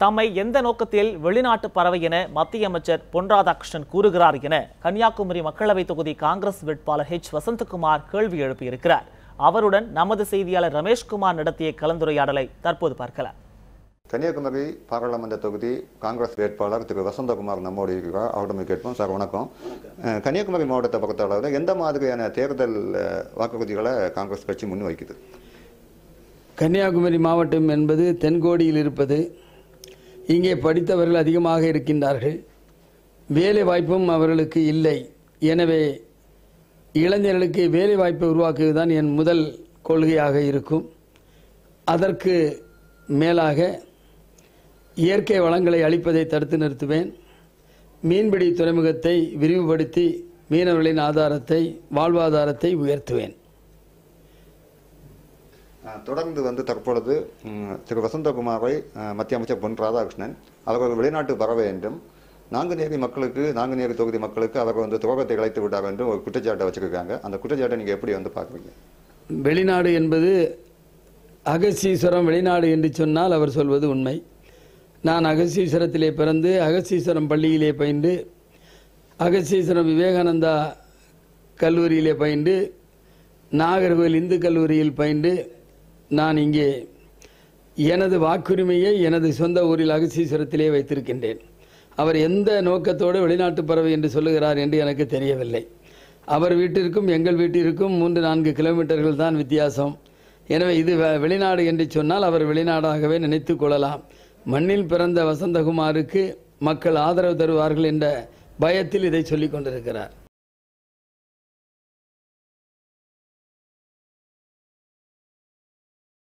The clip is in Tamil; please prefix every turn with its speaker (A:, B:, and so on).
A: தம்மை எந்த நோக்கத்தில் வெளிநாட்டு பறவை என மத்திய அமைச்சர் பொன் ராதாகிருஷ்ணன் கூறுகிறார் என கன்னியாகுமரி மக்களவைத் தொகுதி காங்கிரஸ் வேட்பாளர் H. வசந்தகுமார் கேள்வி எழுப்பியிருக்கிறார். அவருடன் நமது செய்தியாளர் ரமேஷ்குமார் நடத்திய கலந்துரையாடலை தற்போது பார்க்கலாம்.
B: கன்னியாகுமரி பாராளுமன்ற தொகுதி காங்கிரஸ் வேட்பாளர் திரு வசந்தகுமார் நம்மோடு இருக்கிறார். அவரிடம் கேட்போம். சார் வணக்கம். கன்னியாகுமரி மாவட்டத்தை பொறுத்தளவில் எந்த மாதிரியான தேர்தல் வாக்குறுதிகளை காங்கிரஸ் கட்சி முன்வைக்குது?
C: கன்னியாகுமரி மாவட்டம் என்பது தென்கோடியில் இருப்பது. இங்கே படித்தவர்கள் அதிகமாக இருக்கின்றார்கள். வேலை வாய்ப்பும் அவர்களுக்கு இல்லை. எனவே இளைஞர்களுக்கு வேலை வாய்ப்பை உருவாக்குவதுதான் என் முதல் கொள்கையாக இருக்கும். அதற்கு மேலாக இயற்கை வளங்களை அளிப்பதை தடுத்து நிறுத்துவேன். மீன்பிடி துறைமுகத்தை விரிவுபடுத்தி மீனவர்களின் வாழ்வாதாரத்தை உயர்த்துவேன்.
B: தொடர்ந்து தற்பொழுது திரு வசந்தகுமாரை மத்திய அமைச்சர் பொன் ராதாகிருஷ்ணன் அவர் வெளிநாட்டு பறவை என்றும் நாங்குநேரி தொகுதி மக்களுக்கு அவர் துரோகத்தை இழைத்து விட்டார் என்றும் ஒரு குற்றச்சாட்டை வச்சிருக்காங்க. அந்த குற்றச்சாட்டை நீங்க எப்படி பார்க்குறீங்க?
C: வெளிநாடு என்பது அகஸ்தீஸ்வரம் வெளிநாடு என்று சொன்னால் அவர் சொல்வது உண்மை. நான் அகஸ்தீஸ்வரத்திலே பிறந்து அகஸ்தீஸ்வரம் பள்ளியிலே பயின்று அகஸ்தீஸ்வரம் விவேகானந்தா கல்லூரியிலே பயின்று நாகர்கோவில் இந்து கல்லூரியில் பயின்று நான் இங்கே எனது வாக்குரிமையை எனது சொந்த ஊரில் அகஸ்தீஸ்வரத்திலே வைத்திருக்கின்றேன். அவர் எந்த நோக்கத்தோடு வெளிநாட்டு பறவை என்று சொல்லுகிறார் என்று எனக்கு தெரியவில்லை. அவர் வீட்டிற்கும் எங்கள் வீட்டிற்கும் 3-4 கிலோமீட்டர்கள் தான் வித்தியாசம். எனவே இது வெளிநாடு என்று சொன்னால் அவர் வெளிநாடாகவே நினைத்து கொள்ளலாம். மண்ணில் பிறந்த வசந்தகுமாருக்கு மக்கள் ஆதரவு தருவார்கள் என்ற பயத்தில் இதை சொல்லிக் கொண்டிருக்கிறார்.